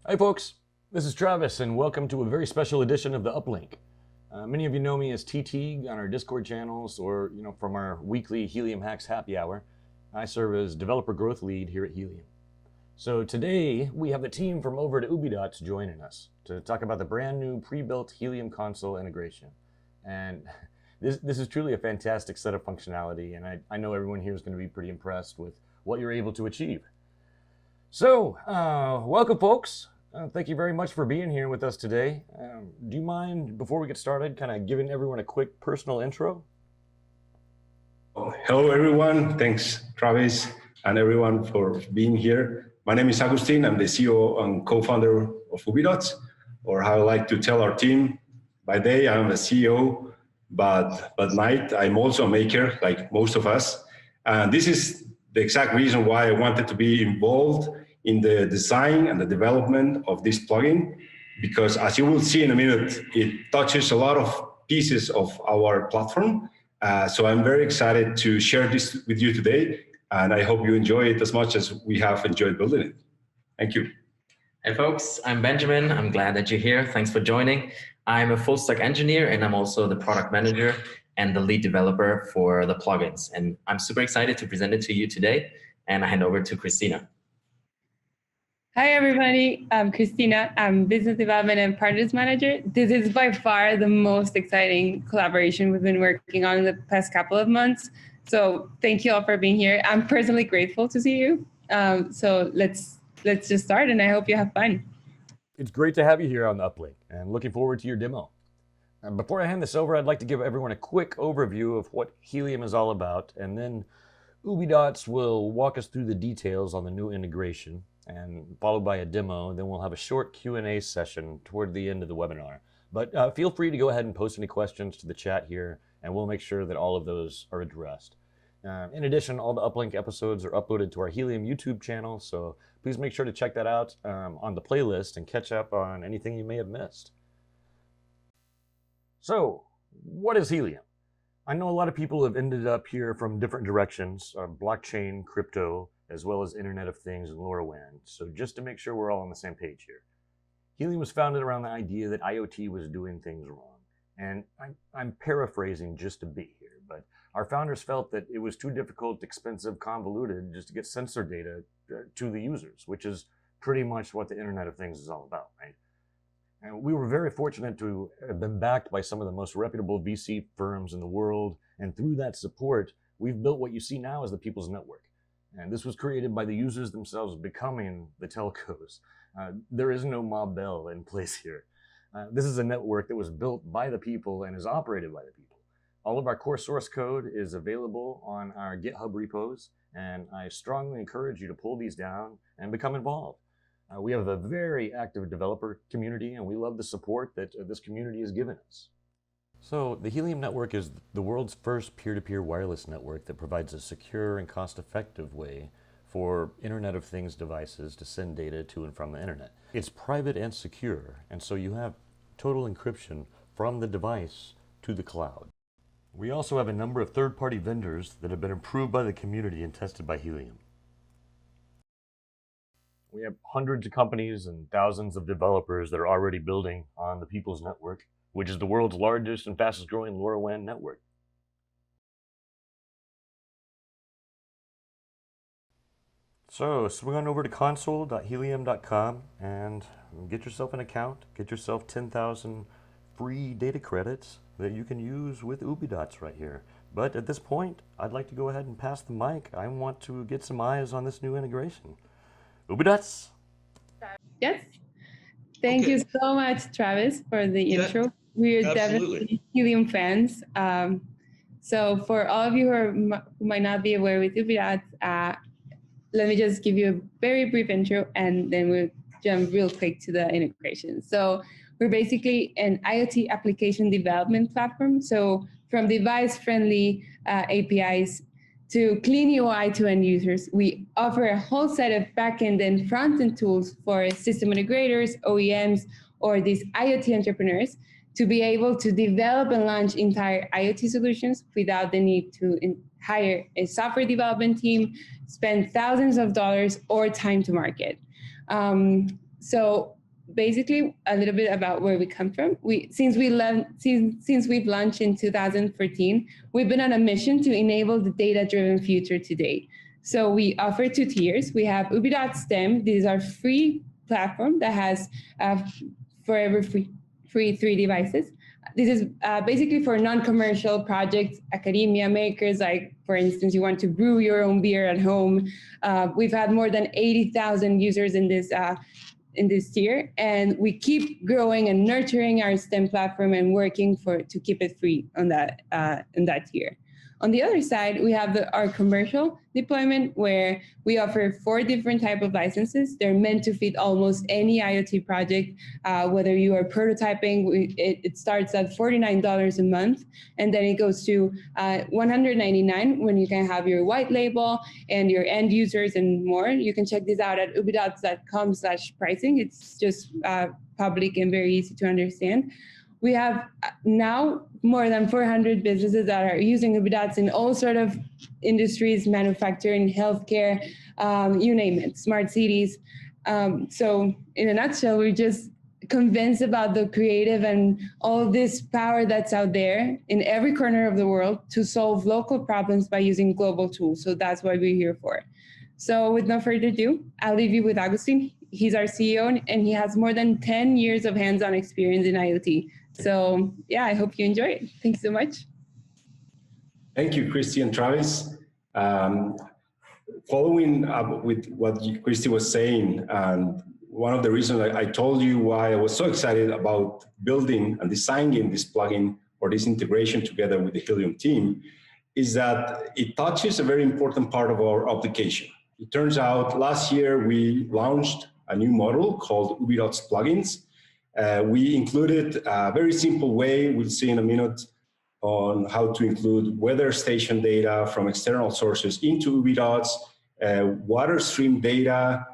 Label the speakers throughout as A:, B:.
A: Hi folks, this is Travis and welcome to a very special edition of the Uplink. Many of you know me as Teague on our Discord channels or from our weekly Helium Hacks Happy Hour. I serve as Developer Growth Lead here at Helium. So today we have the team from over at Ubidots joining us to talk about the brand new pre-built Helium Console integration. And this is truly a fantastic set of functionality, and I know everyone here is going to be pretty impressed with what you're able to achieve. So, welcome folks. Thank you very much for being here with us today. Do you mind, before we get started, kind of giving everyone a quick personal intro?
B: Hello everyone, thanks Travis and everyone for being here. My name is Agustín, I'm the CEO and co-founder of Ubidots, or how I like to tell our team, by day I'm the CEO, but night I'm also a maker, like most of us. And this is the exact reason why I wanted to be involved in the design and the development of this plugin, because as you will see in a minute, it touches a lot of pieces of our platform. So I'm very excited to share this with you today, and I hope you enjoy it as much as we have enjoyed building it. Thank you.
C: Hey folks, I'm Benjamin. I'm glad that you're here. Thanks for joining. I'm a full stack engineer and I'm also the product manager and the lead developer for the plugins. And I'm super excited to present it to you today. And I hand over to Cristina.
D: Hi, everybody. I'm Cristina. I'm Business Development and Partners Manager. This is by far the most exciting collaboration we've been working on in the past couple of months. So thank you all for being here. I'm personally grateful to see you. So let's just start, and I hope you have fun.
A: It's great to have you here on the Uplink, and looking forward to your demo. Before I hand this over, I'd like to give everyone a quick overview of what Helium is all about, and then Ubidots will walk us through the details on the new integration, and followed by a demo. Then we'll have a short Q&A session toward the end of the webinar. But feel free to go ahead and post any questions to the chat here, and we'll make sure that all of those are addressed. In addition, all the Uplink episodes are uploaded to our Helium YouTube channel, so please make sure to check that out on the playlist and catch up on anything you may have missed. So, what is Helium? I know a lot of people have ended up here from different directions, blockchain, crypto, as well as Internet of Things and LoRaWAN. So just to make sure we're all on the same page here. Helium was founded around the idea that IoT was doing things wrong. And I'm paraphrasing just to be here, but our founders felt that it was too difficult, expensive, convoluted just to get sensor data to the users, which is pretty much what the Internet of Things is all about, right? And we were very fortunate to have been backed by some of the most reputable VC firms in the world. And through that support, we've built what you see now as the People's Network. And this was created by the users themselves becoming the telcos. There is no mob bell in place here. This is a network that was built by the people and is operated by the people. All of our core source code is available on our GitHub repos, and I strongly encourage you to pull these down and become involved. We have a very active developer community, and we love the support that this community has given us. So the Helium network is the world's first peer-to-peer wireless network that provides a secure and cost-effective way for Internet of Things devices to send data to and from the internet. It's private and secure, and so you have total encryption from the device to the cloud. We also have a number of third-party vendors that have been approved by the community and tested by Helium. We have hundreds of companies and thousands of developers that are already building on the People's Network, which is the world's largest and fastest growing LoRaWAN network. So swing on over to console.helium.com and get yourself an account, get yourself 10,000 free data credits that you can use with Ubidots right here. But at this point, I'd like to go ahead and pass the mic. I want to get some eyes on this new integration. Ubidots?
D: Yes. Thank you so much, Travis, for the intro. We're definitely Helium fans. So for all of you who might not be aware with Ubidots, let me just give you a very brief intro, and then we'll jump real quick to the integration. So we're basically an IoT application development platform. So from device-friendly APIs to clean UI to end users, we offer a whole set of backend and front-end tools for system integrators, OEMs, or these IoT entrepreneurs to be able to develop and launch entire IoT solutions without the need to hire a software development team, spend thousands of dollars, or time to market. So basically, a little bit about where we come from. Since we've launched in 2014, we've been on a mission to enable the data-driven future today. So we offer 2 tiers. We have Ubidots STEM. This is our free platform that has forever free 3 devices. This is basically for non-commercial projects, academia makers, like, for instance, you want to brew your own beer at home. We've had more than 80,000 users in this tier, and we keep growing and nurturing our STEM platform and working to keep it free on that tier. On the other side, we have our commercial deployment, where we offer 4 different types of licenses. They're meant to fit almost any IoT project, whether you are prototyping. It starts at $49 a month, and then it goes to $199 when you can have your white label and your end users and more. You can check this out at ubidots.com/pricing. It's just public and very easy to understand. We have now more than 400 businesses that are using Ubidots in all sort of industries, manufacturing, healthcare, you name it, smart cities. So in a nutshell, we're just convinced about the creative and all this power that's out there in every corner of the world to solve local problems by using global tools. So that's what we're here for. So with no further ado, I'll leave you with Agustín. He's our CEO, and he has more than 10 years of hands-on experience in IoT. So yeah, I hope you enjoy it. Thanks so much.
B: Thank you, Christy and Travis. Following up with what Christy was saying, and one of the reasons I told you why I was so excited about building and designing this plugin or this integration together with the Helium team is that it touches a very important part of our application. It turns out last year we launched a new model called Ubidots plugins. We included a very simple way, we'll see in a minute, on how to include weather station data from external sources into Ubidots, water stream data,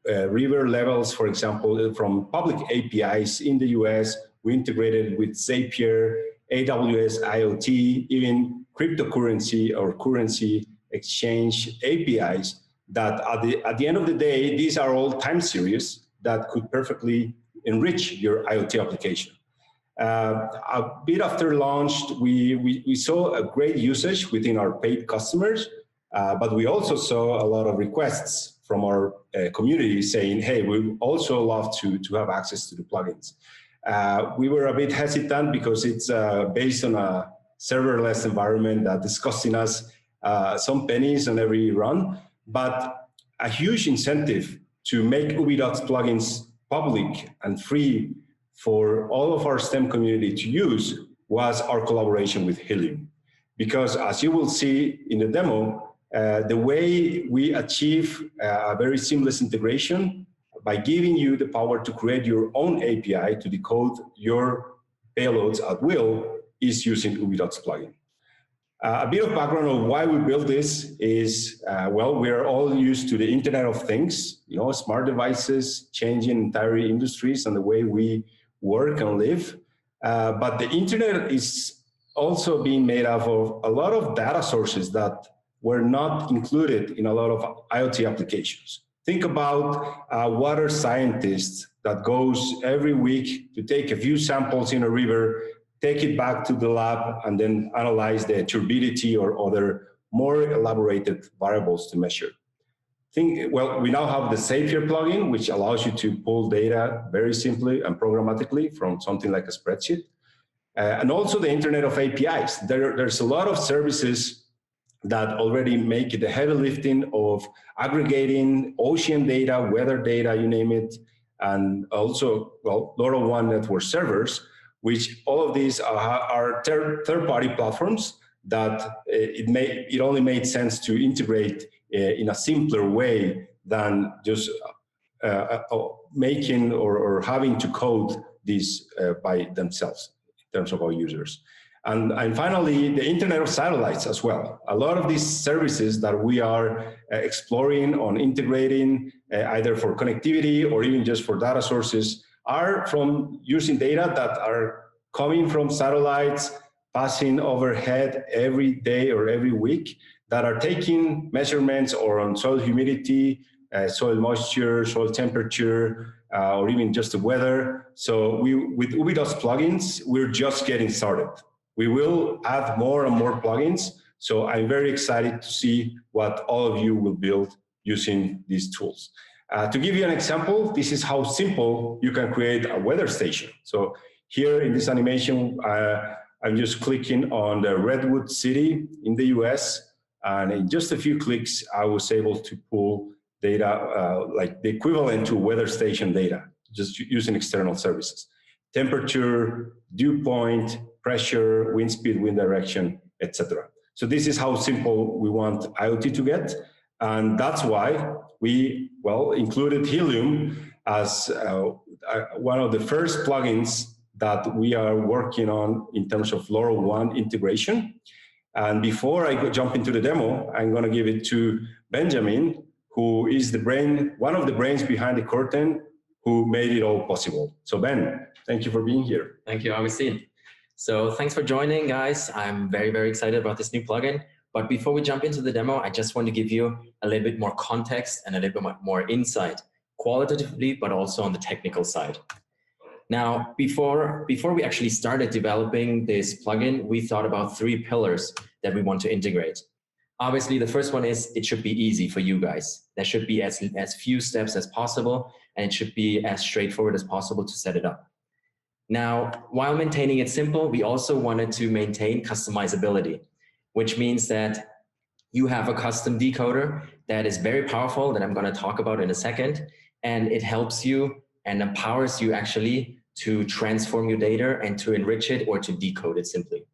B: river levels, for example, from public APIs in the US. We integrated with Zapier, AWS IoT, even cryptocurrency or currency exchange APIs that at the end of the day, these are all time series that could perfectly enrich your IoT application. A bit after launch, we saw a great usage within our paid customers, but we also saw a lot of requests from our community saying, hey, we also love to have access to the plugins. We were a bit hesitant because it's based on a serverless environment that is costing us some pennies on every run, but a huge incentive to make Ubidots plugins public and free for all of our STEM community to use was our collaboration with Helium. Because as you will see in the demo, the way we achieve a very seamless integration by giving you the power to create your own API to decode your payloads at will is using Ubidots plugin. A bit of background on why we built this is, well, we're all used to the Internet of Things, you know, smart devices changing entire industries and the way we work and live. But the Internet is also being made up of a lot of data sources that were not included in a lot of IoT applications. Think about a water scientist that goes every week to take a few samples in a river, take it back to the lab, and then analyze the turbidity or other more elaborated variables to measure. Well, we now have the Zapier plugin, which allows you to pull data very simply and programmatically from something like a spreadsheet. And also the Internet of APIs. There's a lot of services that already make the heavy lifting of aggregating ocean data, weather data, you name it, and also, well, LoRaWAN network servers, which all of these are third-party platforms that it only made sense to integrate in a simpler way than just making or having to code these by themselves in terms of our users. And finally, the Internet of Satellites as well. A lot of these services that we are exploring on integrating either for connectivity or even just for data sources are from using data that are coming from satellites, passing overhead every day or every week, that are taking measurements or on soil humidity soil moisture, soil temperature, or even just the weather. So with Ubidots plugins, we're just getting started. We will add more and more plugins. So I'm very excited to see what all of you will build using these tools. To give you an example, this is how simple you can create a weather station. So here in this animation, I'm just clicking on the Redwood City in the US, and in just a few clicks, I was able to pull data like the equivalent to weather station data, just using external services. Temperature, dew point, pressure, wind speed, wind direction, etc. So this is how simple we want IoT to get. And that's why we, included Helium as one of the first plugins that we are working on in terms of LoRaWAN integration. And before I jump into the demo, I'm going to give it to Benjamin, who is the brain, one of the brains behind the curtain, who made it all possible. So Ben, thank you for being here.
C: Thank you, Agustín. So thanks for joining, guys. I'm very, very excited about this new plugin. But before we jump into the demo, I just want to give you a little bit more context and a little bit more insight, qualitatively, but also on the technical side. Now, before we actually started developing this plugin, we thought about 3 pillars that we want to integrate. Obviously, the first one is it should be easy for you guys. There should be as few steps as possible, and it should be as straightforward as possible to set it up. Now, while maintaining it simple, we also wanted to maintain customizability, which means that you have a custom decoder that is very powerful that I'm going to talk about in a second, and it helps you and empowers you actually to transform your data and to enrich it or to decode it simply.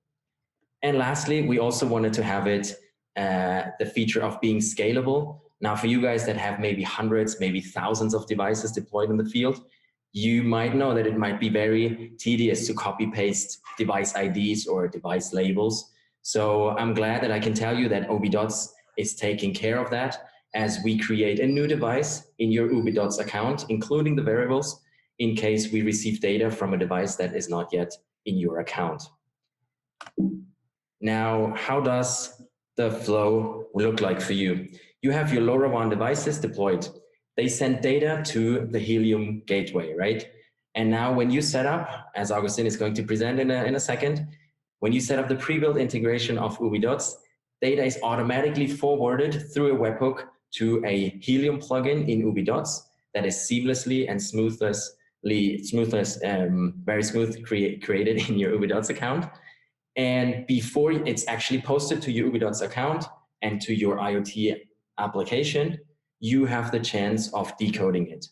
C: And lastly, we also wanted to have it the feature of being scalable. Now, for you guys that have maybe hundreds, maybe thousands of devices deployed in the field, you might know that it might be very tedious to copy paste device IDs or device labels. So I'm glad that I can tell you that Ubidots is taking care of that as we create a new device in your Ubidots account, including the variables, in case we receive data from a device that is not yet in your account. Now, how does the flow look like for you? You have your LoRaWAN devices deployed. They send data to the Helium gateway, right? And now when you set up, as Agustín is going to present in a second, when you set up the pre-built integration of Ubidots, data is automatically forwarded through a webhook to a Helium plugin in Ubidots that is seamlessly and very smooth created in your Ubidots account. And before it's actually posted to your Ubidots account and to your IoT application, you have the chance of decoding it.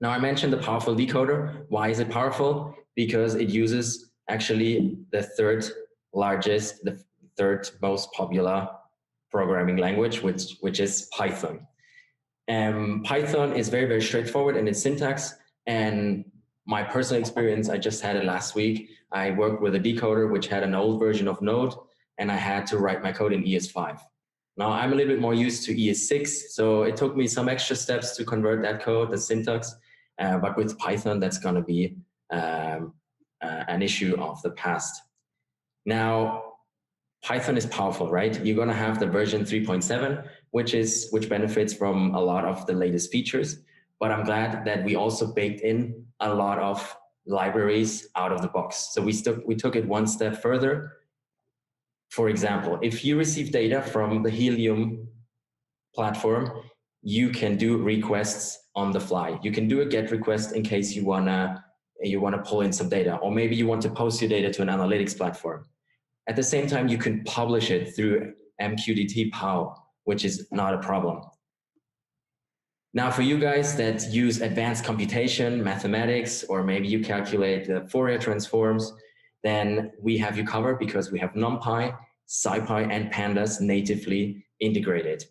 C: Now, I mentioned the powerful decoder. Why is it powerful? Because it uses actually the third most popular programming language, which is Python. Python is very, very straightforward in its syntax. And my personal experience, I just had it last week. I worked with a decoder which had an old version of Node, and I had to write my code in ES5. Now, I'm a little bit more used to ES6, so it took me some extra steps to convert that code, the syntax. But with Python, that's going to be an issue of the past. Now, Python is powerful, right? You're going to have the version 3.7, which benefits from a lot of the latest features. But I'm glad that we also baked in a lot of libraries out of the box. So we took it one step further. For example, if you receive data from the Helium platform, you can do requests on the fly. You can do a GET request in case you wanna pull in some data, or maybe you want to post your data to an analytics platform. At the same time, you can publish it through MQTT POW, which is not a problem. Now, for you guys that use advanced computation, mathematics, or maybe you calculate the Fourier transforms, then we have you covered because we have NumPy, SciPy, and Pandas natively integrated.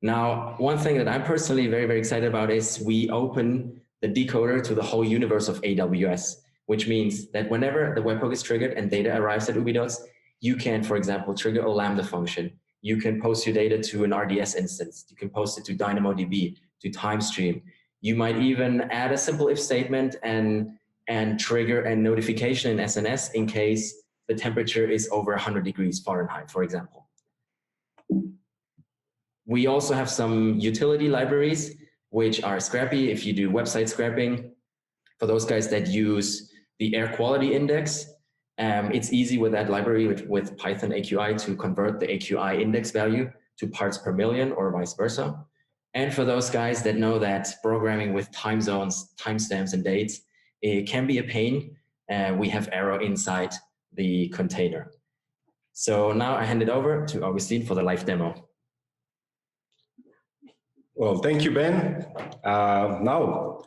C: Now, one thing that I'm personally very, very excited about is we open the decoder to the whole universe of AWS, which means that whenever the webhook is triggered and data arrives at Ubidots, you can, for example, trigger a Lambda function. You can post your data to an RDS instance. You can post it to DynamoDB, to TimeStream. You might even add a simple if statement and trigger a notification in SNS in case the temperature is over 100 degrees Fahrenheit, for example. We also have some utility libraries, which are scrappy if you do website scrapping. For those guys that use the air quality index, it's easy with that library with Python AQI to convert the AQI index value to parts per million or vice versa. And for those guys that know that programming with time zones, timestamps, and dates, it can be a pain. We have Arrow inside the container. So now I hand it over to Agustín for the live demo.
B: Well, thank you, Ben. Now,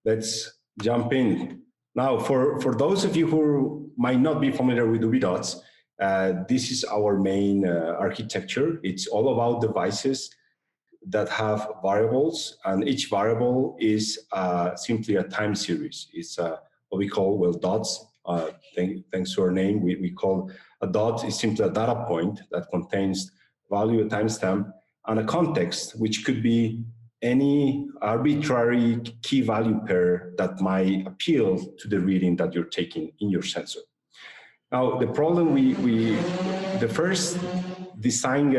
B: let's jump in. Now, for those of you who might not be familiar with Ubidots, this is our main architecture. It's all about devices that have variables, and each variable is simply a time series. It's what we call, well, dots. Thanks to our name, we call a dot is simply a data point that contains value, a timestamp, and a context, which could be any arbitrary key value pair that might appeal to the reading that you're taking in your sensor. Now, the problem the first design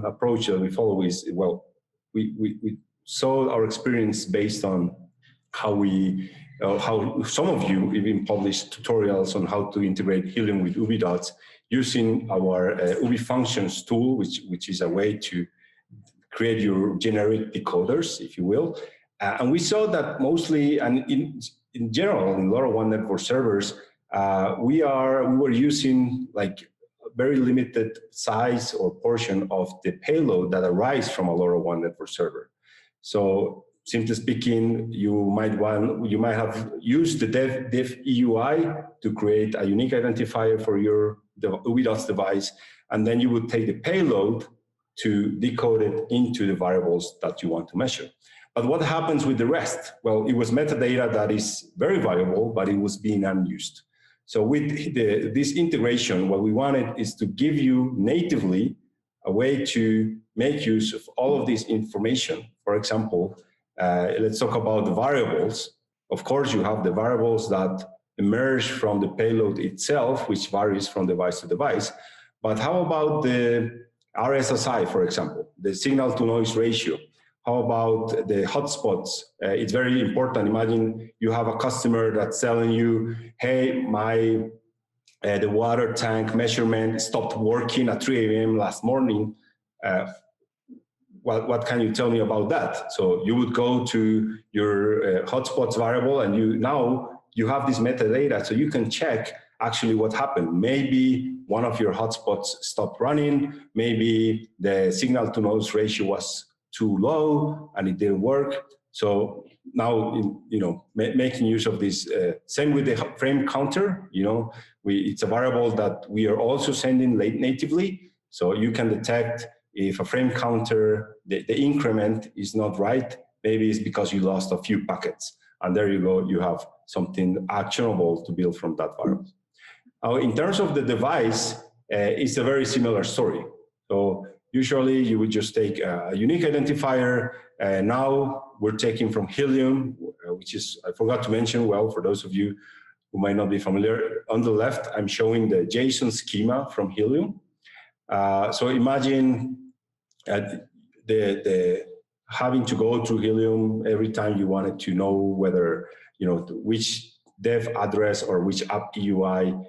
B: approach that we follow is, well, we saw our experience based on how some of you even published tutorials on how to integrate Helium with Ubidots using our Ubi Functions tool, which is a way to create your generic decoders, if you will. And we saw that mostly, and in general, in LoRaWAN network servers, we were using like a very limited size or portion of the payload that arrives from a LoRaWAN network server. So simply speaking, you might have used the dev EUI to create a unique identifier for your Ubidots device, and then you would take the payload to decode it into the variables that you want to measure. But what happens with the rest? Well, it was metadata that is very valuable, but it was being unused. So with this integration, what we wanted is to give you natively a way to make use of all of this information. For example, let's talk about the variables. Of course, you have the variables that emerge from the payload itself, which varies from device to device. But how about the RSSI, for example, the signal-to-noise ratio? How about the hotspots? It's very important. Imagine you have a customer that's telling you, hey, the water tank measurement stopped working at 3 a.m. last morning. What can you tell me about that? So you would go to your hotspots variable, and now you have this metadata, so you can check actually what happened. Maybe one of your hotspots stopped running. Maybe the signal-to-noise ratio was too low and it didn't work. So now, making use of this, same with the frame counter, it's a variable that we are also sending natively. So you can detect if a frame counter, the increment is not right, maybe it's because you lost a few packets. And there you go, you have something actionable to build from that variable. Now, in terms of the device, it's a very similar story. So usually you would just take a unique identifier. Now we're taking from Helium, which is, I forgot to mention, well, for those of you who might not be familiar, on the left, I'm showing the JSON schema from Helium. So imagine the having to go through Helium every time you wanted to know whether, which dev address or which app EUI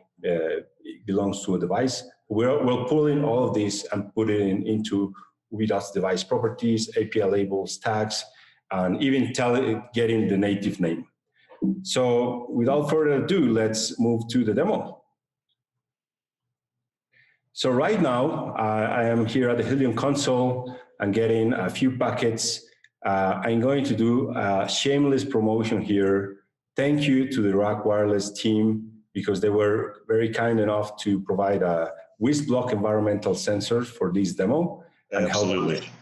B: belongs to a device. We'll pull in all of this and put it into Ubidots device properties, API labels, tags, and even getting the native name. So without further ado, let's move to the demo. So right now, I am here at the Helium Console. I'm getting a few packets. I'm going to do a shameless promotion here. Thank you to the Rack Wireless team, because they were very kind enough to provide a WISP-block environmental sensors for this demo.
E: Absolutely.
B: And help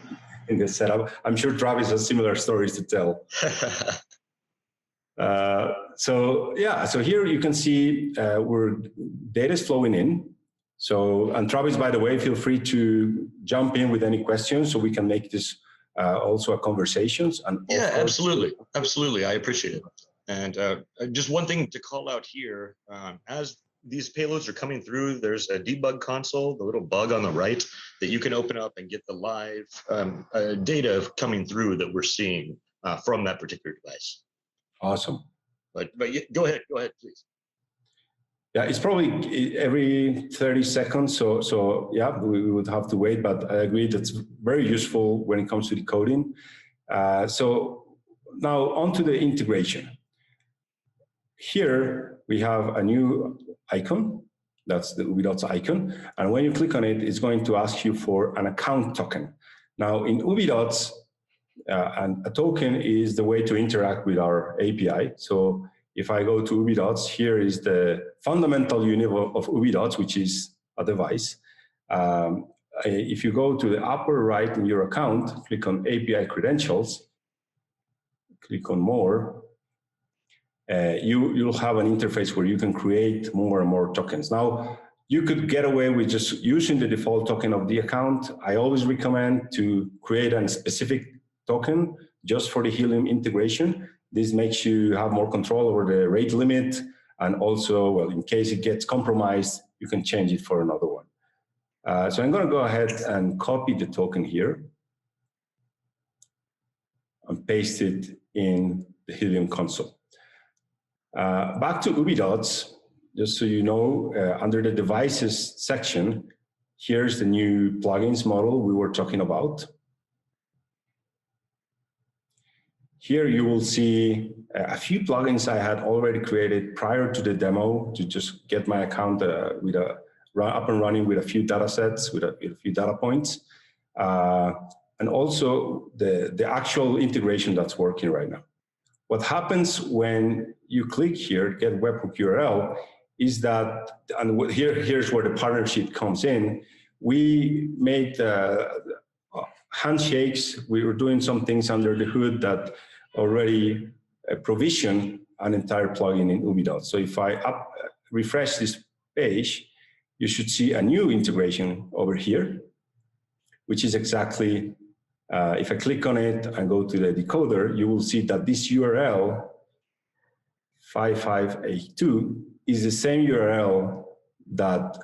B: in this setup. I'm sure Travis has similar stories to tell. So here you can see where data is flowing in. So, and Travis, by the way, feel free to jump in with any questions so we can make this also a conversations. And
E: yeah, absolutely. I appreciate it. And just one thing to call out here, as
A: these payloads are coming through, there's a debug console, the little bug on the right that you can open up and get the live data coming through that we're seeing from that particular device.
B: Awesome.
A: But go ahead, please.
B: Yeah, it's probably every 30 seconds. So yeah, we would have to wait, but I agree that's very useful when it comes to decoding. So now onto the integration. Here we have a new icon. That's the Ubidots icon. And when you click on it, it's going to ask you for an account token. Now in Ubidots, and a token is the way to interact with our API. So if I go to Ubidots, here is the fundamental unit of Ubidots, which is a device. If you go to the upper right in your account, click on API credentials, click on more, you'll have an interface where you can create more and more tokens. Now, you could get away with just using the default token of the account. I always recommend to create a specific token just for the Helium integration. This makes you have more control over the rate limit, and also, well, in case it gets compromised, you can change it for another one. So I'm going to go ahead and copy the token here and paste it in the Helium console. Back to Ubidots, just so you know, under the devices section, here's the new plugins model we were talking about. Here you will see a few plugins I had already created prior to the demo to just get my account up and running with a few data sets, with a few data points. And also the actual integration that's working right now. What happens when you click here, get webhook URL, is that, and here's where the partnership comes in. We made handshakes. We were doing some things under the hood that already provision an entire plugin in Ubidots. So if I refresh this page, you should see a new integration over here, which is exactly, if I click on it and go to the decoder, you will see that this URL 5582 is the same URL that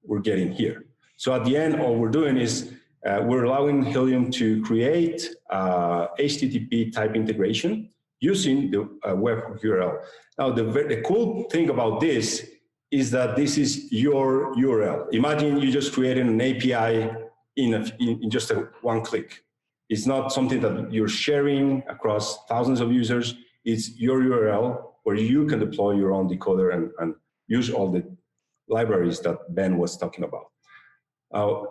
B: we're getting here. So at the end, all we're doing is we're allowing Helium to create HTTP type integration using the webhook URL. Now, the cool thing about this is that this is your URL. Imagine you just created an API in just one click. It's not something that you're sharing across thousands of users. It's your URL where you can deploy your own decoder and use all the libraries that Ben was talking about.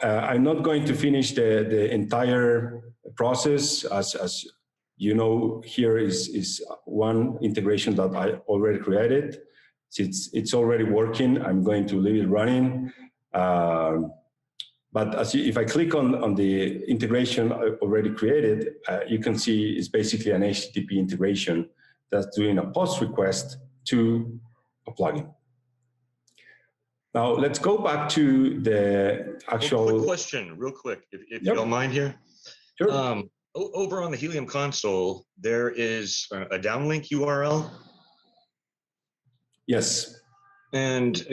B: I'm not going to finish the entire process. As you know, here is one integration that I already created. It's already working. I'm going to leave it running. But if I click on the integration I already created, you can see it's basically an HTTP integration that's doing a post request to a plugin. Now let's go back to the actual.
A: Quick question, real quick, if you don't mind here.
B: Sure.
A: Over on the Helium console, there is a downlink URL.
B: Yes.
A: And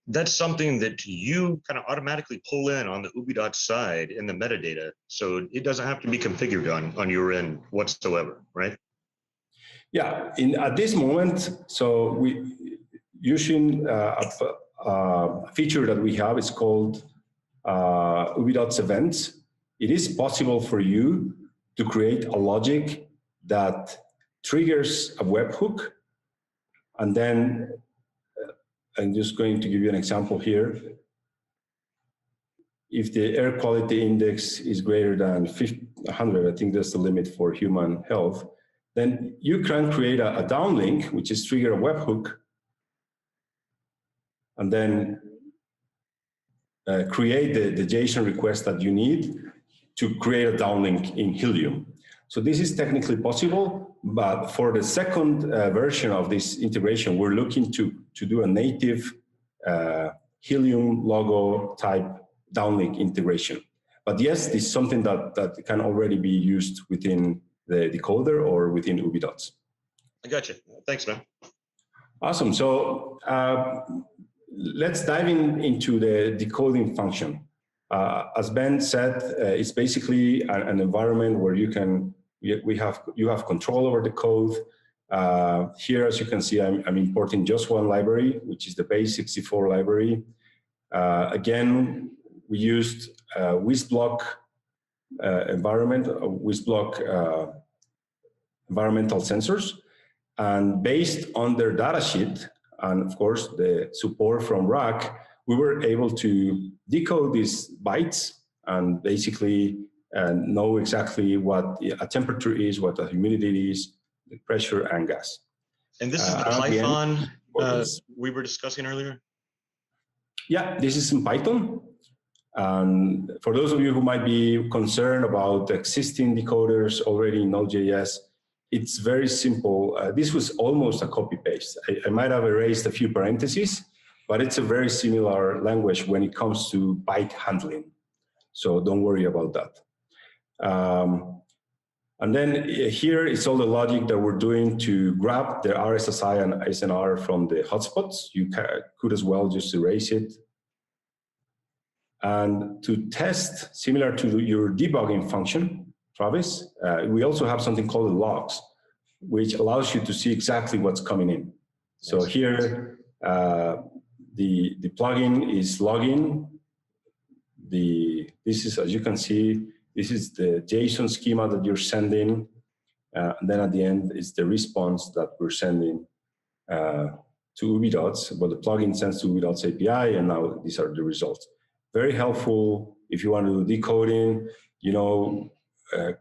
A: that's something that you kind of automatically pull in on the Ubidots side in the metadata. So it doesn't have to be configured on your end whatsoever, right?
B: Yeah, at this moment, so we using a feature that we have, it's called Ubidots events. It is possible for you to create a logic that triggers a webhook, and then I'm just going to give you an example here. If the air quality index is greater than 100, I think that's the limit for human health, then you can create a downlink, which is trigger a webhook, and then create the JSON request that you need to create a downlink in Helium. So this is technically possible, but for the second version of this integration, we're looking to do a native Helium logo type downlink integration. But yes, this is something that can already be used within the decoder or within Ubidots.
A: I got you. Thanks, man.
B: Awesome. So let's dive into the decoding function. As Ben said, it's basically an environment where you have control over the code. Here, as you can see, I'm importing just one library, which is the base64 library. Again, we used WizBlock environment, WizBlock environmental sensors, and based on their datasheet, and of course the support from RAC, we were able to decode these bytes and basically know exactly what a temperature is, what the humidity is, the pressure and gas.
E: And this is the Python we were discussing earlier?
B: Yeah, this is in Python. And for those of you who might be concerned about existing decoders already in Node.js, it's very simple. This was almost a copy-paste. I might have erased a few parentheses, but it's a very similar language when it comes to byte handling. So don't worry about that. And then here is all the logic that we're doing to grab the RSSI and SNR from the hotspots. You could as well just erase it. And to test, similar to your debugging function, Travis, we also have something called the logs, which allows you to see exactly what's coming in. So here, the plugin is logging. This is, as you can see, this is the JSON schema that you're sending. And then at the end is the response that we're sending to Ubidots. But the plugin sends to Ubidots API, and now these are the results. Very helpful if you want to do decoding. You know,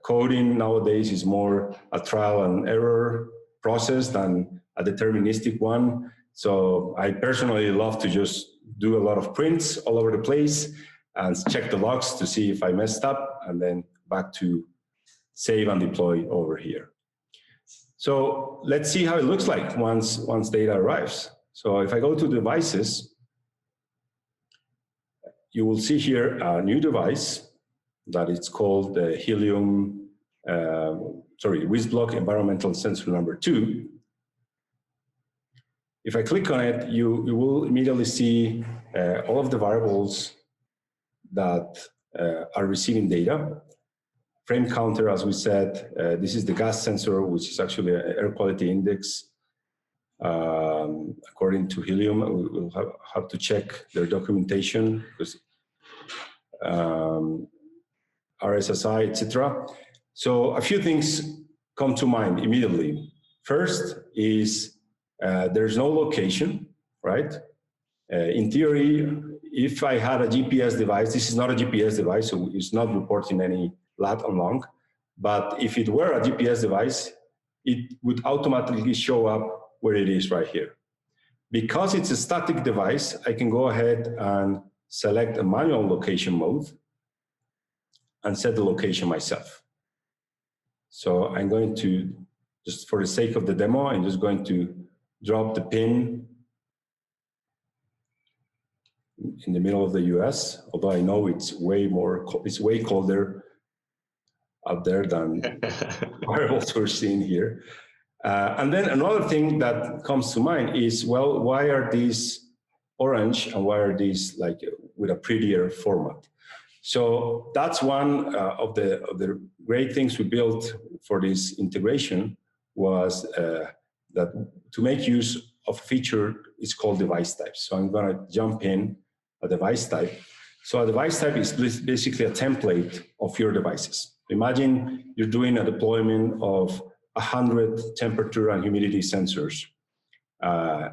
B: coding nowadays is more a trial and error process than a deterministic one. So I personally love to just do a lot of prints all over the place and check the logs to see if I messed up, and then back to save and deploy over here. So let's see how it looks like once data arrives. So if I go to devices, you will see here a new device that is called the Helium, WizBlock Environmental Sensor number 2. If I click on it, you will immediately see all of the variables that are receiving data. Frame counter, as we said, this is the gas sensor, which is actually an air quality index. According to Helium, we will have to check their documentation, because RSSI, etc. So a few things come to mind immediately. First is there's no location, right? In theory, if I had a GPS device, this is not a GPS device, so it's not reporting any lat and long. But if it were a GPS device, it would automatically show up where it is right here. Because it's a static device, I can go ahead and select a manual location mode and set the location myself. So I'm going to, just for the sake of the demo, I'm just going to drop the pin in the middle of the US, although I know it's way colder out there than variables we're seeing here. And then another thing that comes to mind is, well, why are these orange and why are these like with a prettier format? So that's one of the great things we built for this integration was that to make use of a feature is called device types. So I'm going to jump in a device type. So a device type is basically a template of your devices. Imagine you're doing a deployment of 100 temperature and humidity sensors.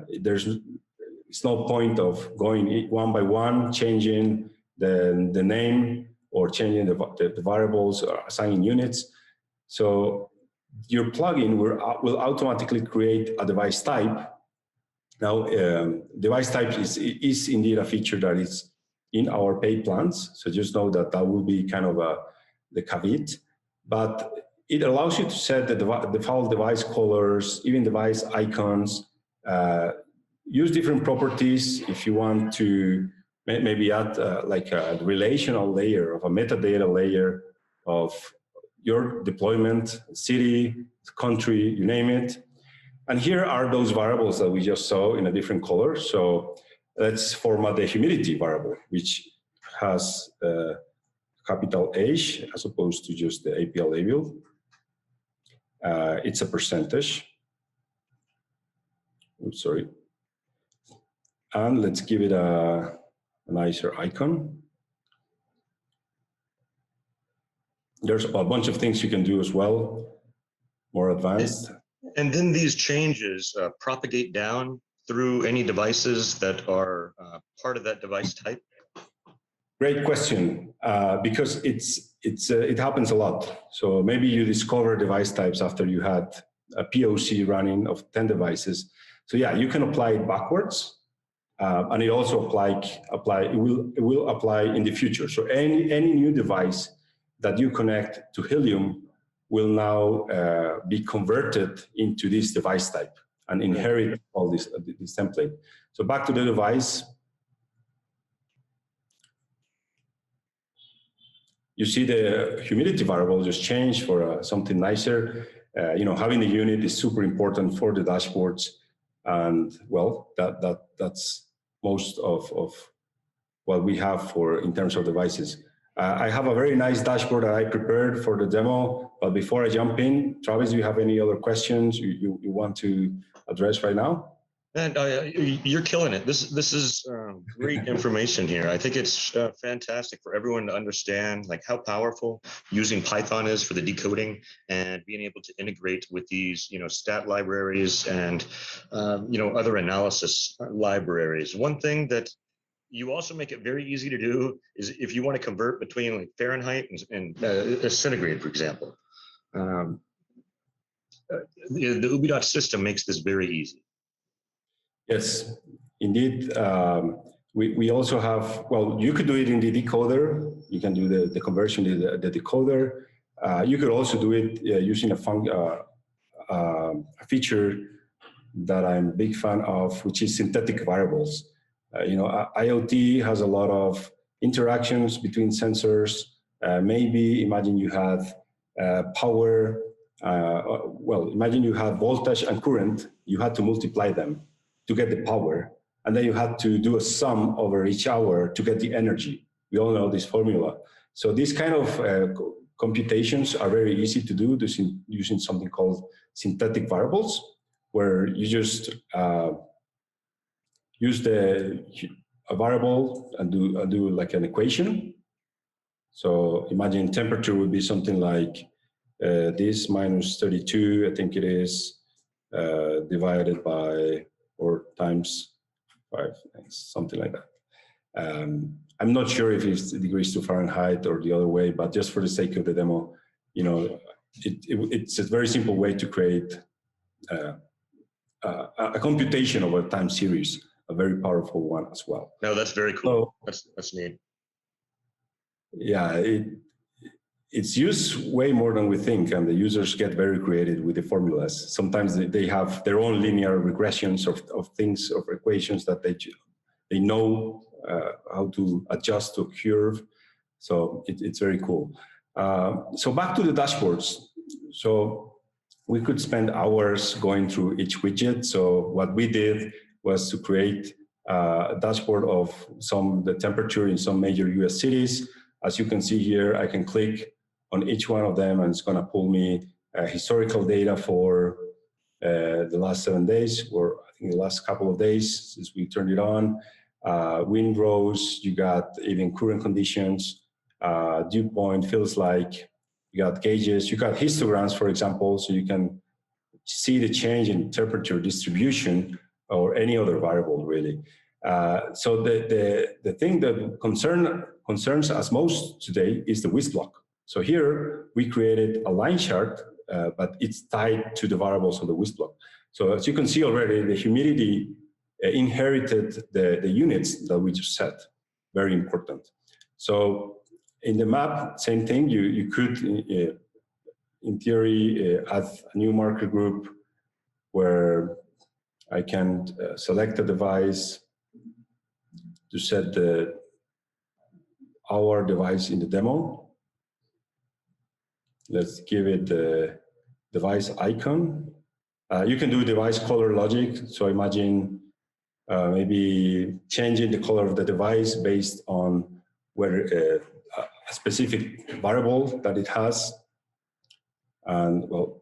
B: It's no point of going one by one, changing the name or changing the variables or assigning units. So your plugin will automatically create a device type. Now, device type is indeed a feature that is in our paid plans. So just know that will be kind of the caveat. But it allows you to set the default device colors, even device icons, use different properties if you want to maybe add like a relational layer of a metadata layer of your deployment, city, country, you name it. And here are those variables that we just saw in a different color. So let's format the humidity variable, which has capital H as opposed to just the APL label. It's a percentage. Oops, sorry. And let's give it a nicer icon. There's a bunch of things you can do as well, more advanced.
E: And then these changes propagate down through any devices that are part of that device type?
B: Great question, because it happens a lot. So maybe you discover device types after you had a POC running of 10 devices. So yeah, you can apply it backwards, and it also it will apply in the future. So any new device that you connect to Helium will now be converted into this device type and inherit all this template. So back to the device. You see the humidity variable just changed for something nicer. Having the unit is super important for the dashboards, and well, that's most of what we have in terms of devices. I have a very nice dashboard that I prepared for the demo, but before I jump in, Travis, do you have any other questions you want to address right now?
E: And you're killing it. This is great information here. I think it's fantastic for everyone to understand like how powerful using Python is for the decoding and being able to integrate with these stat libraries and other analysis libraries. One thing that you also make it very easy to do is if you want to convert between like Fahrenheit and centigrade, for example. The Ubidots system makes this very easy.
B: Yes, indeed. We also have, well, you could do it in the decoder. You can do the conversion in the decoder. You could also do it using a feature that I'm a big fan of, which is synthetic variables. IoT has a lot of interactions between sensors. Maybe imagine you have power. Imagine you have voltage and current. You had to multiply them to get the power, and then you had to do a sum over each hour to get the energy. We all know this formula. So these kind of computations are very easy to do using something called synthetic variables, where you just use a variable and do like an equation. So imagine temperature would be something like this minus 32, I think it is, divided by or times 5, something like that. I'm not sure if it's degrees to Fahrenheit or the other way, but just for the sake of the demo, it's a very simple way to create a computation of a time series, a very powerful one as well.
E: No, that's very cool. So, that's neat.
B: Yeah, it's used way more than we think, and the users get very creative with the formulas. Sometimes they have their own linear regressions of things, of equations that they know how to adjust to a curve. So it's very cool. So back to the dashboards. So we could spend hours going through each widget. So what we did was to create a dashboard of the temperature in some major US cities. As you can see here, I can click on each one of them, and it's going to pull me historical data for the last 7 days, or I think the last couple of days since we turned it on. Wind rows, you got even current conditions, dew point, feels like, you got gauges, you got histograms, for example, so you can see the change in temperature distribution or any other variable, really. So the thing that concerns us most today is the whisk block. So here we created a line chart, but it's tied to the variables of the whisk block. So as you can see already, the humidity inherited the units that we just set. Very important. So in the map, same thing. You could, in theory, add a new marker group where I can select a device to set our device in the demo. Let's give it the device icon. You can do device color logic. So imagine maybe changing the color of the device based on whether a specific variable that it has, and well,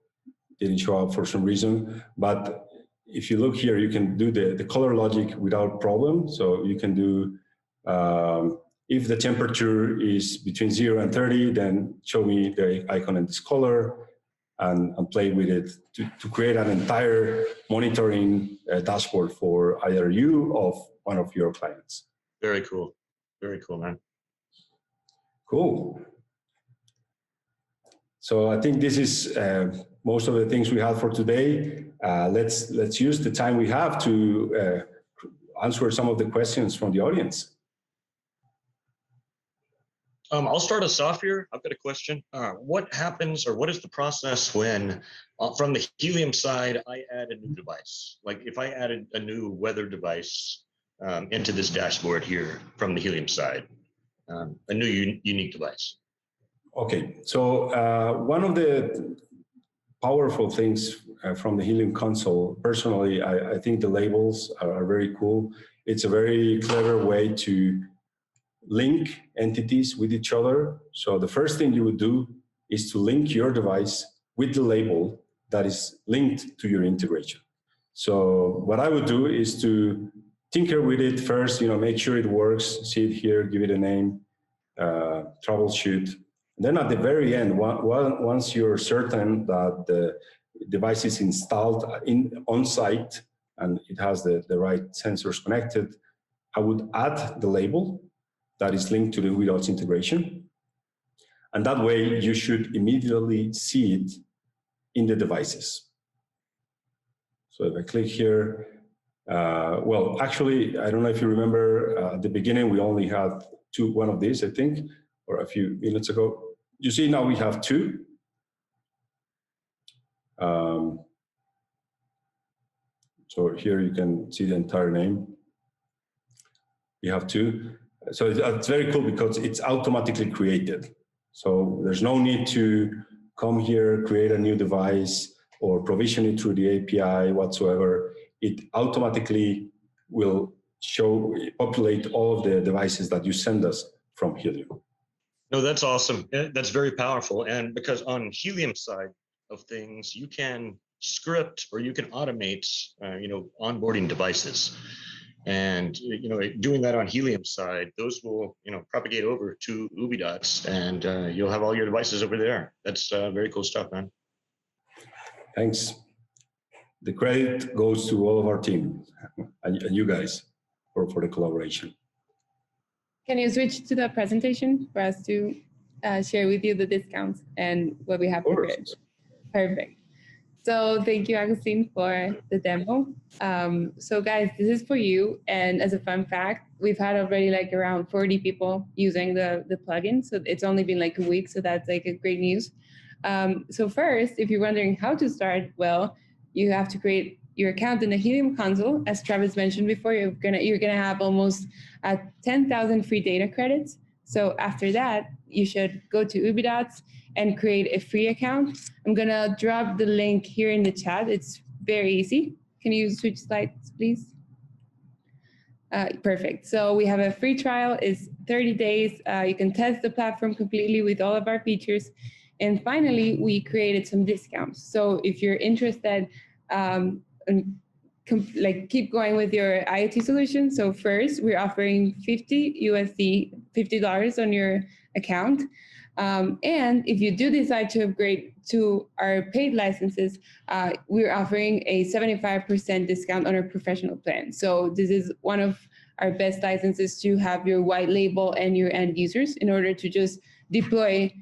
B: didn't show up for some reason. But if you look here, you can do the color logic without problem. So you can do, if the temperature is between 0 and 30, then show me the icon in this color, and play with it to create an entire monitoring dashboard for either you or one of your clients.
E: Very cool. Very cool, man.
B: Cool. So I think this is most of the things we have for today. Let's use the time we have to answer some of the questions from the audience.
E: I'll start us off here. I've got a question. What happens, or what is the process when, from the Helium side, I add a new device? Like if I added a new weather device into this dashboard here from the Helium side, a new unique device.
B: Okay, so one of the powerful things from the Helium console, personally, I think the labels are very cool. It's a very clever way to link entities with each other. So the first thing you would do is to link your device with the label that is linked to your integration. So what I would do is to tinker with it first, make sure it works, see it here, give it a name, troubleshoot. Then at the very end, once you're certain that the device is installed on site and it has the right sensors connected, I would add the label that is linked to the Ubidots integration. And that way you should immediately see it in the devices. So if I click here, well, actually, I don't know if you remember at the beginning, we only had one of these, I think, or a few minutes ago. You see now we have two. So here you can see the entire name. We have two. So it's very cool because it's automatically created. So there's no need to come here, create a new device, or provision it through the API whatsoever. It automatically will populate all of the devices that you send us from Helium.
E: No, that's awesome. That's very powerful. And because on Helium side of things, you can script or you can automate, onboarding devices. And, doing that on Helium side, those will, propagate over to Ubidots, and you'll have all your devices over there. That's very cool stuff, man.
B: Thanks. The credit goes to all of our team and you guys for the collaboration.
D: Can you switch to the presentation for us to share with you the discounts and what we have prepared? Perfect. So thank you, Agustín, for the demo. So guys, this is for you. And as a fun fact, we've had already like around 40 people using the plugin. So it's only been like a week. So that's like a great news. So first, if you're wondering how to start, well, you have to create your account in the Helium console. As Travis mentioned before, you're gonna have almost 10,000 free data credits. So after that, you should go to Ubidots and create a free account. I'm gonna drop the link here in the chat. It's very easy. Can you switch slides, please? Perfect. So we have a free trial. It's 30 days. You can test the platform completely with all of our features. And finally, we created some discounts. So if you're interested, keep going with your IoT solution. So first, we're offering $50 on your account. And if you do decide to upgrade to our paid licenses, we're offering a 75% discount on our professional plan. So this is one of our best licenses to have your white label and your end users in order to just deploy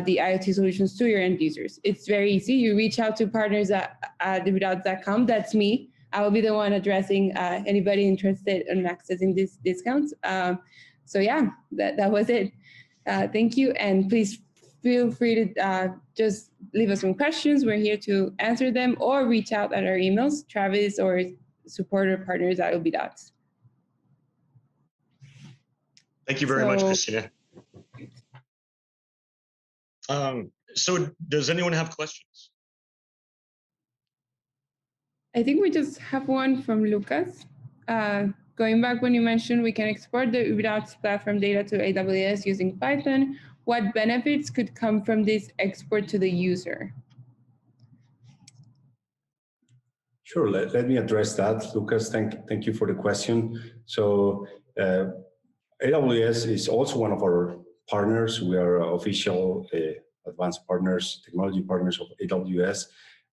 D: the IoT solutions to your end users. It's very easy. You reach out to partners at ubidots.com. That's me. I will be the one addressing anybody interested in accessing these discounts. So yeah, that was it. Thank you. And please feel free to just leave us some questions. We're here to answer them, or reach out at our emails, Travis or supporter partners at Ubidots.
E: Thank you very much, Cristina. So does anyone have questions?
D: I think we just have one from Lucas. going back when you mentioned we can export the Ubidots platform data to AWS using Python, what benefits could come from this export to the user?
B: Sure, let me address that. Lucas, thank you for the question. So AWS is also one of our partners. We are official advanced partners, technology partners of AWS.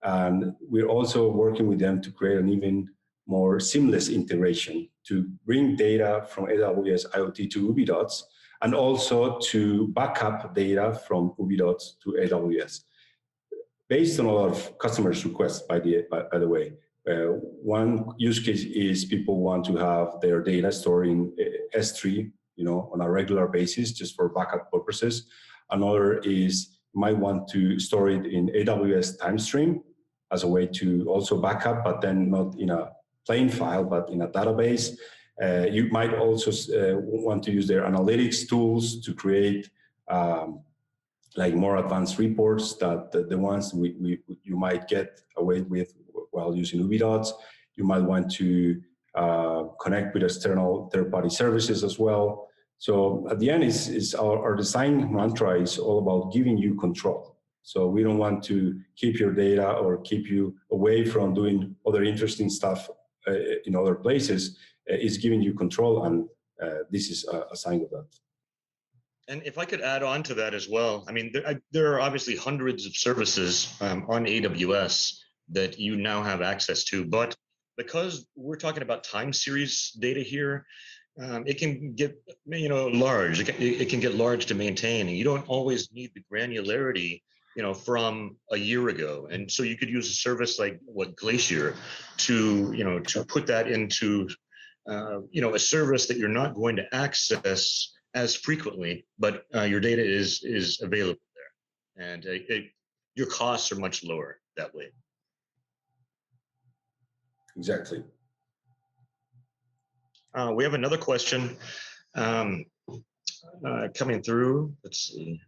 B: And we're also working with them to create an even more seamless integration to bring data from AWS IoT to Ubidots and also to backup data from Ubidots to AWS. Based on a lot of customers' requests, by the way. One use case is people want to have their data stored in S3, on a regular basis, just for backup purposes. Another is you might want to store it in AWS TimeStream as a way to also backup, but then not in a plain file, but in a database. You might also want to use their analytics tools to create like more advanced reports that the ones you might get away with while using Ubidots. You might want to connect with external third-party services as well. So at the end, is our design mantra is all about giving you control. So we don't want to keep your data or keep you away from doing other interesting stuff in other places. It's giving you control, and this is a sign of that.
E: And if I could add on to that as well, I mean, there are obviously hundreds of services on AWS that you now have access to, but because we're talking about time series data here, it can get large. It can get large to maintain, and you don't always need the granularity from a year ago. And so you could use a service like Glacier to put that into a service that you're not going to access as frequently, but your data is available there, and your costs are much lower that way.
B: Exactly.
E: We have another question coming through. Let's see.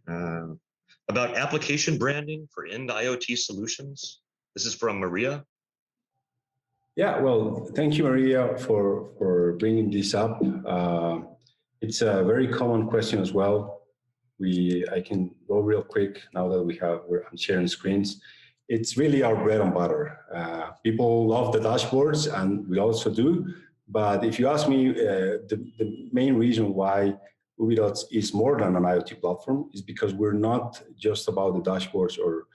E: About application branding for end IoT solutions. This is from Maria.
B: Yeah, well, thank you, Maria, for bringing this up. It's a very common question as well. I can go real quick now that we're sharing screens. It's really our bread and butter. People love the dashboards, and we also do. But if you ask me, the main reason why Ubidots is more than an IoT platform is because we're not just about the dashboards or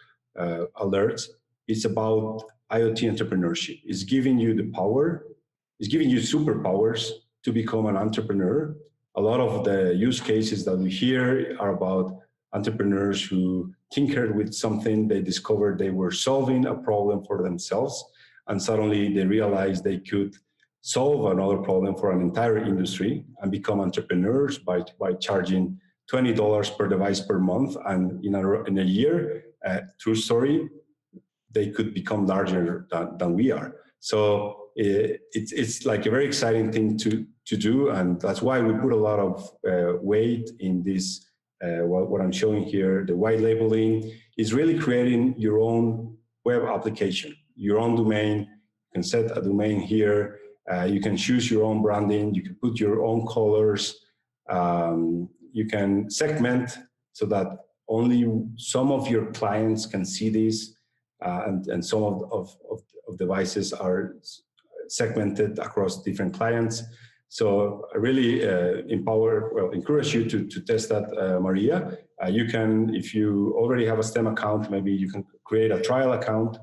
B: alerts. It's about IoT entrepreneurship. It's giving you the power. It's giving you superpowers to become an entrepreneur. A lot of the use cases that we hear are about entrepreneurs who tinkered with something. They discovered they were solving a problem for themselves, and suddenly they realized they could solve another problem for an entire industry and become entrepreneurs by charging $20 per device per month. And in a year, true story, they could become larger than we are. So it's like a very exciting thing to do, and that's why we put a lot of weight in this. What I'm showing here, the white labeling, is really creating your own web application, your own domain. You can set a domain here. You can choose your own branding. You can put your own colors. You can segment so that only some of your clients can see this, and some of devices are segmented across different clients. So I really encourage you to test that, Maria. You can, if you already have a STEM account, maybe you can create a trial account,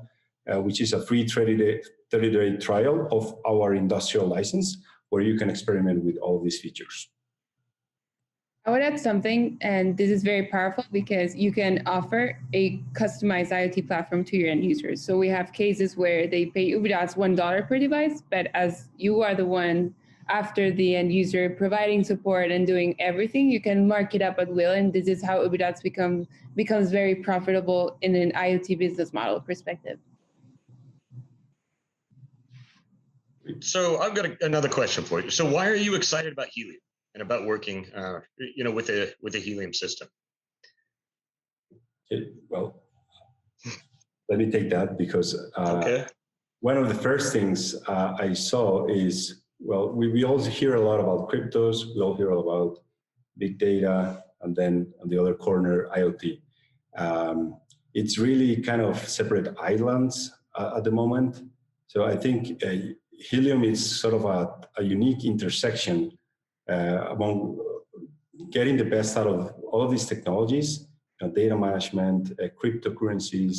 B: which is a free 30-day trial of our industrial license, where you can experiment with all of these features.
D: I would add something, and this is very powerful because you can offer a customized IoT platform to your end users. So we have cases where they pay Ubidots $1 per device, but as you are the one after the end user providing support and doing everything, you can mark it up at will. And this is how Ubidots becomes very profitable in an IoT business model perspective.
E: So I've got another question for you. So why are you excited about Helium and about working, with a Helium system?
B: Well, let me take that because
E: okay.
B: One of the first things I saw is well, we also hear a lot about cryptos. We all hear about big data, and then on the other corner, IoT. It's really kind of separate islands at the moment. So I think Helium is sort of a unique intersection among getting the best out of all of these technologies, data management, cryptocurrencies,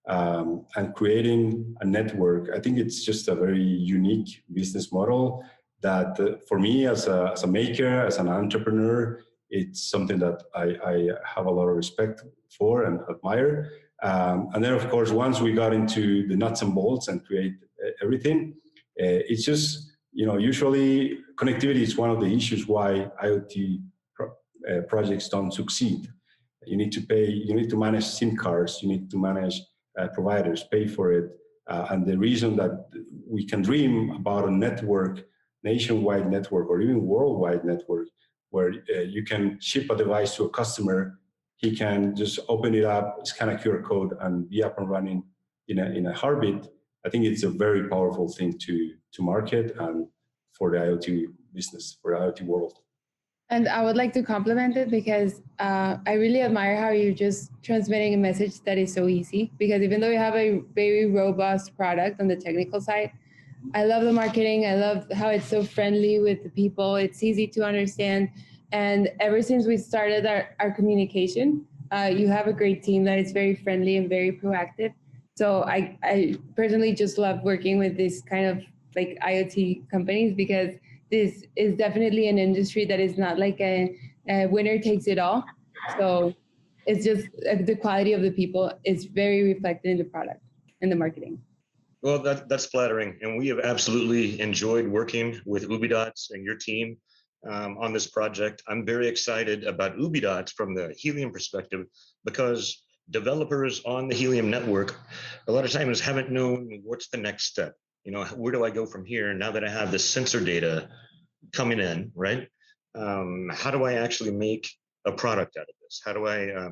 B: and creating a network. I think it's just a very unique business model that for me as a maker, as an entrepreneur, it's something that I have a lot of respect for and admire. And then, of course, once we got into the nuts and bolts and create everything, it's just, usually connectivity is one of the issues why IoT projects don't succeed. You need to pay, you need to manage SIM cards, you need to manage providers, pay for it. And the reason that we can dream about a network, nationwide network, or even worldwide network, where you can ship a device to a customer, he can just open it up, scan a QR code, and be up and running in a heartbeat. I think it's a very powerful thing to market and for the IoT business, for the IoT world.
D: And I would like to compliment it because I really admire how you're just transmitting a message that is so easy. Because even though you have a very robust product on the technical side, I love the marketing. I love how it's so friendly with the people. It's easy to understand. And ever since we started our communication, you have a great team that is very friendly and very proactive. So I personally just love working with this kind of like IoT companies because this is definitely an industry that is not like a winner takes it all. So it's just the quality of the people is very reflected in the product and the marketing.
E: Well, that's flattering. And we have absolutely enjoyed working with Ubidots and your team on this project. I'm very excited about Ubidots from the Helium perspective because developers on the Helium network a lot of times haven't known what's the next step. Where do I go from here now that I have this sensor data coming in, right? How do I actually make a product out of this? How do I,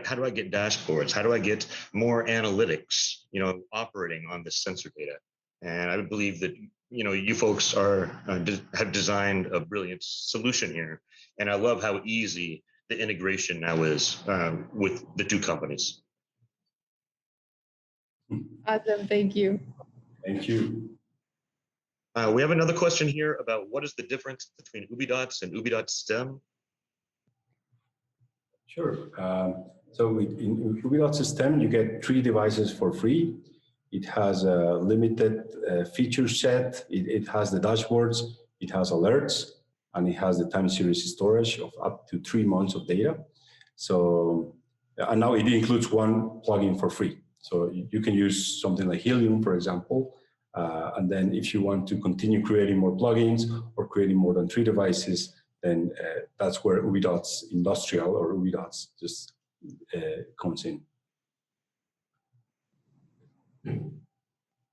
E: how do I get dashboards? How do I get more analytics, operating on this sensor data? And I believe that, you folks have designed a brilliant solution here. And I love how easy the integration now is with the two companies.
D: Awesome, thank you.
B: Thank you.
E: We have another question here about what is the difference between Ubidots and Ubidots STEM?
B: Sure. So in Ubidots STEM, you get 3 devices for free. It has a limited feature set. It has the dashboards, it has alerts, and it has the time series storage of up to 3 months of data. So, and now it includes 1 plugin for free. So you can use something like Helium, for example. And then if you want to continue creating more plugins or creating more than 3 devices, then that's where Ubidots Industrial or Ubidots just comes in.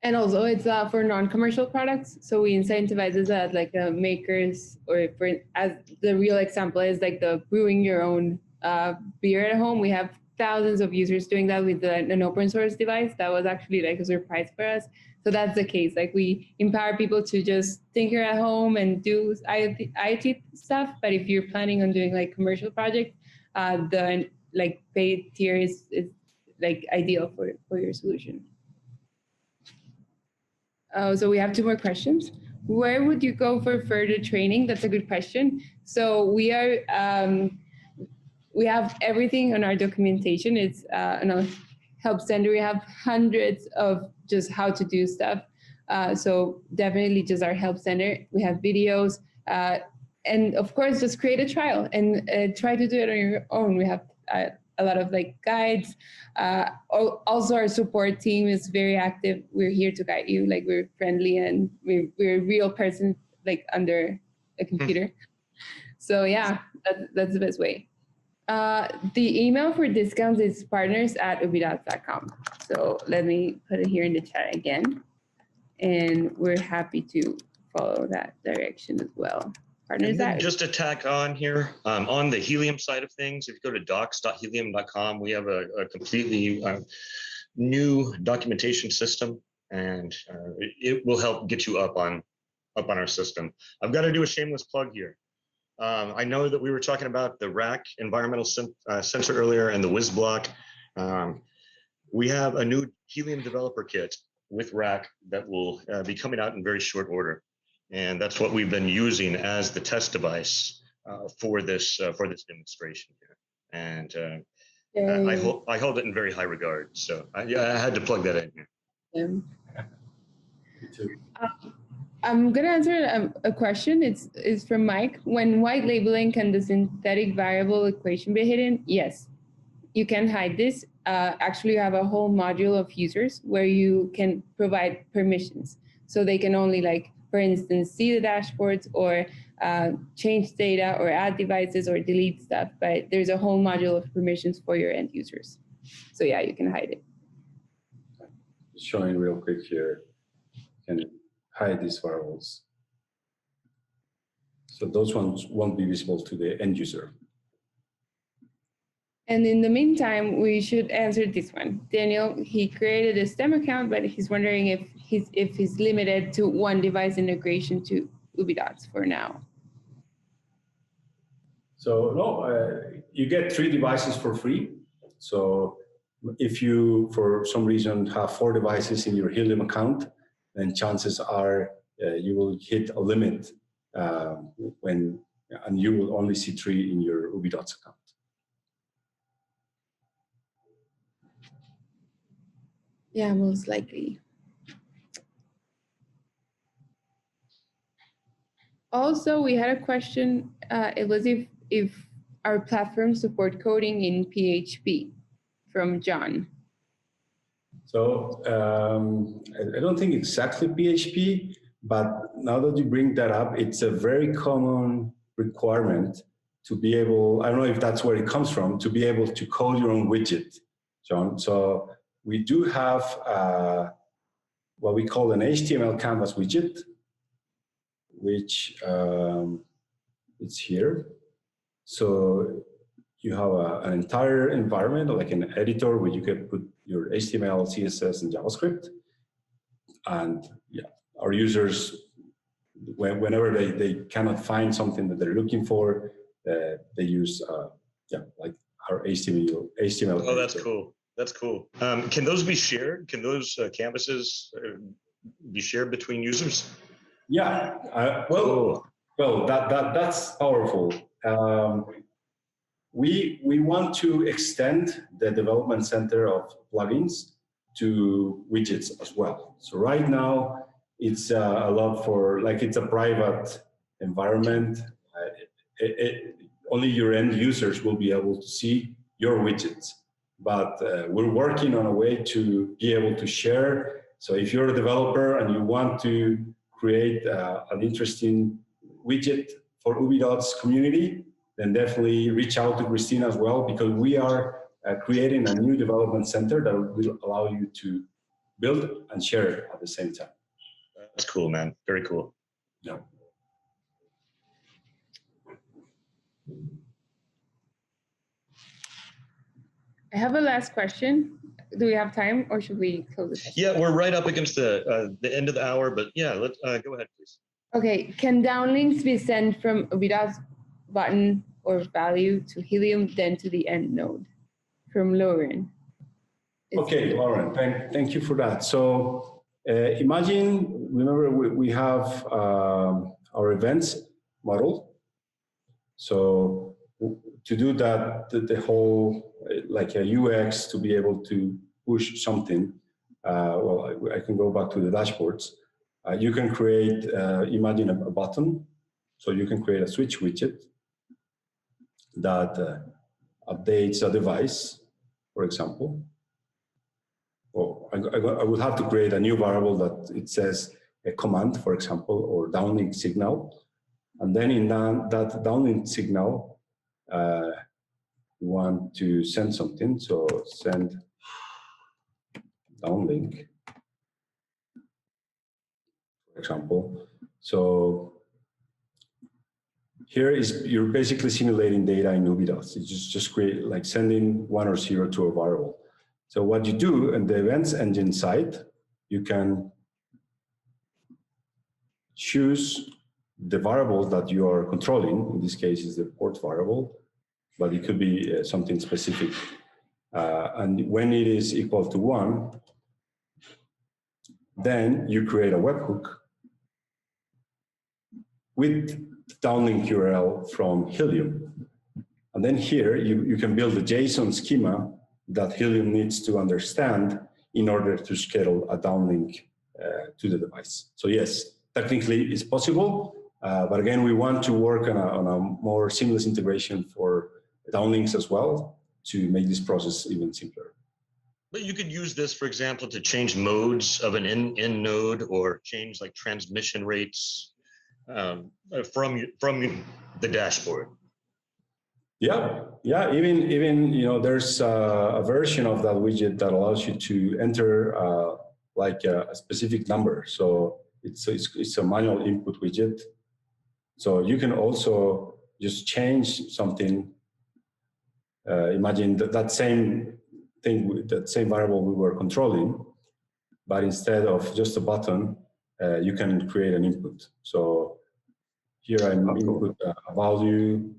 D: And also it's for non-commercial products. So we incentivize that like makers, or for, as the real example is like the brewing your own beer at home. We have thousands of users doing that with an open source device. That was actually like a surprise for us. So that's the case. Like we empower people to just tinker at home and do IoT stuff. But if you're planning on doing like commercial projects, the like paid tier is like ideal for your solution. So we have 2 more questions. Where would you go for further training? That's a good question. So we are, we have everything on our documentation. It's on our help center. We have hundreds of just how to do stuff. So definitely just our help center. We have videos, and of course, just create a trial and try to do it on your own. We have a lot of like guides. Also, our support team is very active. We're here to guide you. Like we're friendly and we're a real person like under a computer. So yeah, that's the best way. The email for discounts is partners@ubidots.com. So let me put it here in the chat again. And we're happy to follow that direction as well. Partners.
E: Just to tack on here, on the Helium side of things, if you go to docs.helium.com, we have a completely new documentation system, and it will help get you up on up on our system. I've got to do a shameless plug here. I know that we were talking about the rack environmental sensor earlier and the Wiz block. We have a new Helium developer kit with rack that will be coming out in very short order. And that's what we've been using as the test device for this demonstration here. And I hold it in very high regard. So I had to plug that in here.
B: Me too.
D: I'm going to answer a question. It's from Mike. When white labeling, can the synthetic variable equation be hidden? Yes, you can hide this. Actually, you have a whole module of users where you can provide permissions. So they can only, like, for instance, see the dashboards or change data or add devices or delete stuff. But there's a whole module of permissions for your end users. So yeah, you can hide it.
B: Showing real quick here. Can hide these variables. So those ones won't be visible to the end user.
D: And in the meantime, we should answer this one. Daniel, he created a STEM account, but he's wondering if he's limited to one device integration to Ubidots for now.
B: So no, you get 3 devices for free. So if you, for some reason, have 4 devices in your Helium account, then chances are you will hit a limit and you will only see 3 in your Ubidots account.
D: Yeah, most likely. Also, we had a question. It was if our platform support coding in PHP from John.
B: So I don't think exactly PHP, but now that you bring that up, it's a very common requirement to be able, I don't know if that's where it comes from, to be able to code your own widget, John. So we do have what we call an HTML canvas widget, which it's here. So you have an entire environment, like an editor where you can put your HTML, CSS, and JavaScript. And yeah, our users, whenever they cannot find something that they're looking for, they use like our HTML.
E: Oh, that's cool. That's cool. Can those be shared? Can those canvases be shared between users?
B: Yeah. Well, that's powerful. We want to extend the development center of plugins to widgets as well. So right now, it's a lot for, like, it's a private environment. Only your end users will be able to see your widgets. But we're working on a way to be able to share. So if you're a developer and you want to create an interesting widget for Ubidots community, then definitely reach out to Cristina as well, because we are creating a new development center that will allow you to build and share at the same time.
E: That's cool, man. Very cool.
B: Yeah.
D: I have a last question. Do we have time, or should we close this?
E: Yeah, we're right up against the end of the hour, but yeah, let's go ahead, please.
D: Okay, can downlinks be sent from Ubidots button or value to Helium, then to the end node? From Lauren.
B: Okay, Lauren, thank you for that. So imagine, remember we have our events model. So to do that, the whole, like a UX, to be able to push something, well, I can go back to the dashboards. You can create, imagine a button. So you can create a switch widget that updates a device, for example. Well, I would have to create a new variable that it says a command, for example, or downlink signal. And then in that downlink signal, we want to send something. So send downlink, for example. So here is, you're basically simulating data in Ubidots. It's just create, like sending 1 or 0 to a variable. So what you do in the events engine side, you can choose the variable that you are controlling. In this case, is the port variable, but it could be something specific. And when it is equal to 1, then you create a webhook with downlink URL from Helium. And then here you can build a JSON schema that Helium needs to understand in order to schedule a downlink to the device. So yes, technically it's possible, but again, we want to work on a more seamless integration for downlinks as well to make this process even simpler.
E: But you could use this, for example, to change modes of an in node or change like transmission rates from the dashboard.
B: Yeah, even there's a version of that widget that allows you to enter like a specific number. So it's a manual input widget. So you can also just change something. Imagine that same thing, that same variable we were controlling, but instead of just a button, you can create an input. So here I'm input a value,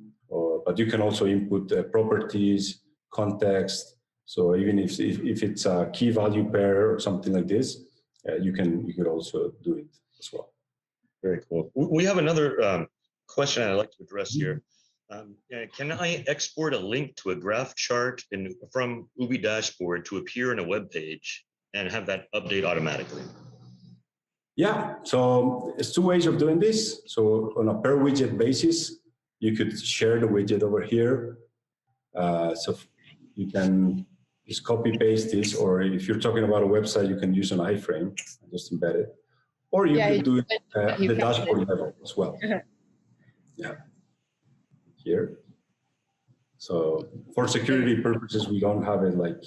B: but you can also input properties, context. So even if it's a key value pair or something like this, you could also do it as well.
E: Very cool. We have another question I'd like to address here. Can I export a link to a graph chart from Ubi dashboard to appear in a web page and have that update automatically?
B: Yeah, so there's two ways of doing this. So on a per widget basis, you could share the widget over here. So you can just copy paste this, or if you're talking about a website, you can use an iframe and just embed it. Or you could do it at the dashboard level as well. Yeah, here. So for security purposes, we don't have it like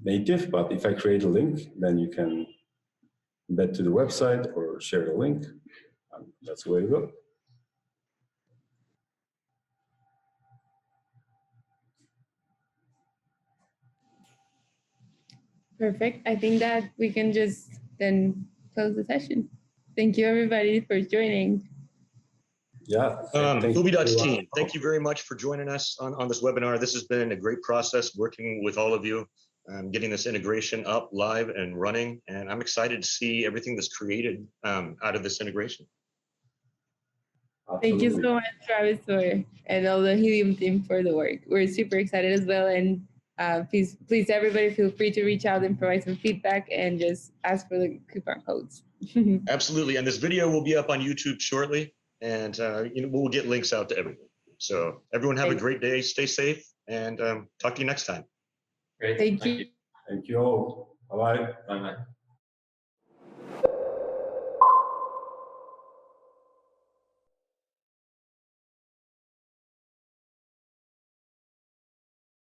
B: native, but if I create a link, then you can embed to the website or share the link. That's the way to go.
D: Perfect. I think that we can just then close the session. Thank you, everybody, for joining.
B: Yeah.
E: Ubidots team, thank you very much for joining us on this webinar. This has been a great process working with all of you, getting this integration up live and running. And I'm excited to see everything that's created out of this integration.
B: Absolutely.
D: Thank you so much, Travis, and all the Helium team for the work. We're super excited as well. And please, everybody, feel free to reach out and provide some feedback and just ask for the coupon codes.
E: Absolutely. And this video will be up on YouTube shortly. And we'll get links out to everyone. So everyone have a great day. Stay safe, and talk to you next time.
C: Great.
D: Thank you.
B: Thank you all. Bye-bye.
C: Bye-bye.